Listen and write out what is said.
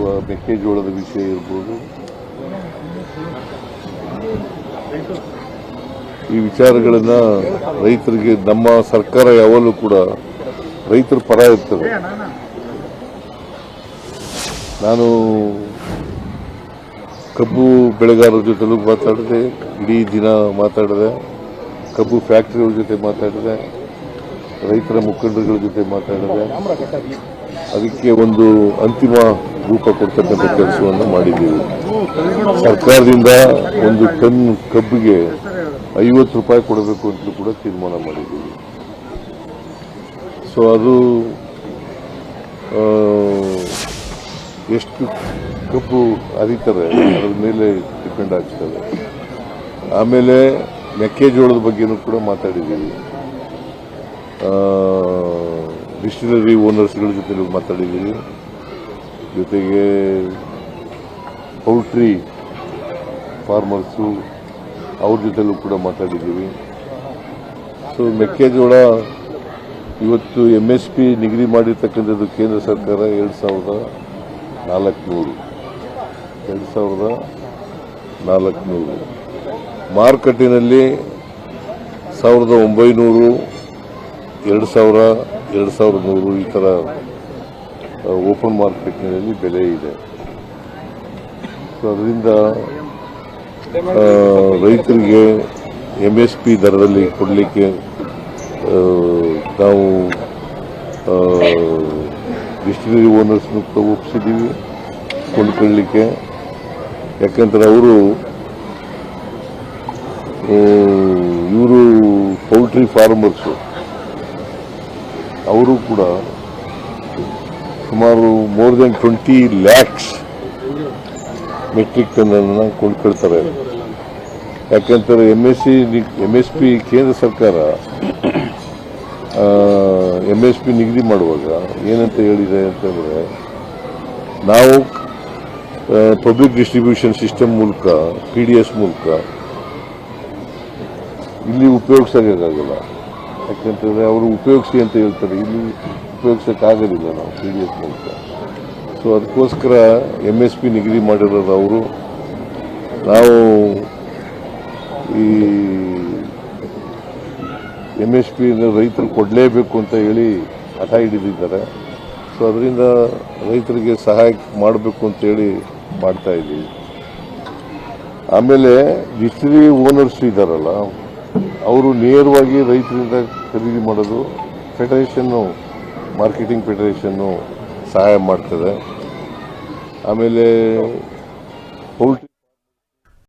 ಅಥವಾ ಮೆಕ್ಕೆಜೋಳದ ವಿಷಯ ಇರ್ಬೋದು, ಈ ವಿಚಾರಗಳನ್ನು ರೈತರಿಗೆ ನಮ್ಮ ಸರ್ಕಾರ ಯಾವಾಗಲೂ ಕೂಡ ರೈತರ ಪರ ಇರ್ತದೆ. ನಾನು ಕಬ್ಬು ಬೆಳೆಗಾರರ ಜೊತೆಲೂ ಮಾತಾಡಿದೆ, ಇಡೀ ದಿನ ಮಾತಾಡಿದೆ, ಕಬ್ಬು ಫ್ಯಾಕ್ಟರಿಯವ್ರ ಜೊತೆ ಮಾತಾಡಿದೆ, ರೈತರ ಮುಖಂಡರುಗಳ ಜೊತೆ ಮಾತಾಡಿದೆ. ಅದಕ್ಕೆ ಒಂದು ಅಂತಿಮ ರೂಪ ಕೊಡ್ತಕ್ಕಂಥ ಕೆಲಸವನ್ನು ಮಾಡಿದ್ದೀವಿ. ಸರ್ಕಾರದಿಂದ ಒಂದು ಟನ್ ಕಬ್ಬಿಗೆ 50 ರೂಪಾಯಿ ಕೊಡಬೇಕು ಅಂತ ಕೂಡ ತೀರ್ಮಾನ ಮಾಡಿದ್ದೀವಿ. ಸೊ ಅದು ಎಷ್ಟು ಕಬ್ಬು ಹರಿತಾರೆ ಅದರ ಮೇಲೆ ಡಿಪೆಂಡ್ ಆಗ್ತದೆ. ಆಮೇಲೆ ಮೆಕ್ಕೆಜೋಳದ ಬಗ್ಗೆನೂ ಕೂಡ ಮಾತಾಡಿದ್ದೀವಿ. ಡಿಸ್ಟಿಲರಿ ಓನರ್ಸ್ಗಳ ಜೊತೆ ಮಾತಾಡಿದ್ದೀವಿ. ಜೊತೆಗೆ ಪೌಲ್ಟ್ರಿ ಫಾರ್ಮರ್ಸು ಅವ್ರ ಜೊತೆಲೂ ಕೂಡ ಮಾತಾಡಿದ್ದೀವಿ. ಸೊ ಮೆಕ್ಕೆಜೋಳ ಇವತ್ತು MSP ನಿಗದಿ ಮಾಡಿರ್ತಕ್ಕಂಥದ್ದು ಕೇಂದ್ರ ಸರ್ಕಾರ 2400 ಮಾರುಕಟ್ಟೆಯಲ್ಲಿ 1900, 2000, 2100 ಈ ಥರ ಓಪನ್ ಮಾರ್ಕೆಟ್ನಲ್ಲಿ ಬೆಲೆ ಇದೆ. ಸೊ ಅದರಿಂದ ರೈತರಿಗೆ MSP ದರದಲ್ಲಿ ಕೊಡಲಿಕ್ಕೆ ನಾವು ಡಿಸ್ಟಿಲರಿ ಓನರ್ಸ್ನ ಒಪ್ಪಿಸಿದ್ದೀವಿ ಕೊಂಡ್ಕೊಳ್ಳಲಿಕ್ಕೆ. ಯಾಕಂದ್ರೆ ಇವರು ಪೌಲ್ಟ್ರಿ ಫಾರ್ಮರ್ಸು ಅವರು ಕೂಡ ಸುಮಾರು more than 20 lakhs metric ton ಅನ್ನು ಕೊಂಡ್ಕೊಳ್ತಾರೆ. ಯಾಕಂತಾರೆ MSP ಕೇಂದ್ರ ಸರ್ಕಾರ MSP ನಿಗದಿ ಮಾಡುವಾಗ ಏನಂತ ಹೇಳಿದೆ ಅಂತಂದರೆ, ನಾವು ಪಬ್ಲಿಕ್ ಡಿಸ್ಟ್ರಿಬ್ಯೂಷನ್ ಸಿಸ್ಟಮ್ ಮೂಲಕ PDS ಮೂಲಕ ಇಲ್ಲಿ ಉಪಯೋಗಿಸೋಕ್ಕಾಗಲ್ಲ. ಯಾಕಂತಂದರೆ ಅವರು ಉಪಯೋಗಿಸಿ ಅಂತ ಹೇಳ್ತಾರೆ, ಇಲ್ಲಿ ಉಪಯೋಗಿಸೋಕ್ಕಾಗೋದಿಲ್ಲ ನಾವು PDS ಮೂಲಕ. ಸೊ ಅದಕ್ಕೋಸ್ಕರ MSP ನಿಗದಿ ಮಾಡಿರೋದು ಅವರು. ನಾವು ಈ MSP ರೈತರು ಕೊಡಲೇಬೇಕು ಅಂತ ಹೇಳಿ ಹಠ ಹಿಡಿದಿದ್ದಾರೆ. ಸೊ ಅದರಿಂದ ರೈತರಿಗೆ ಸಹಾಯ ಮಾಡಬೇಕು ಅಂತೇಳಿ ಮಾಡ್ತಾ ಇದ್ದೀವಿ. ಆಮೇಲೆ ಡಿಸ್ಟಿಲರಿ ಓನರ್ಸ್ ಇದ್ದಾರಲ್ಲ, ಅವರು ನೇರವಾಗಿ ರೈತರಿಂದ ಖರೀದಿ ಮಾಡೋದು. ಫೆಡರೇಷನ್ನು, ಮಾರ್ಕೆಟಿಂಗ್ ಫೆಡರೇಷನ್ನು ಸಹಾಯ ಮಾಡ್ತದೆ. ಆಮೇಲೆ ಪೌಲ್ಟ್ರಿ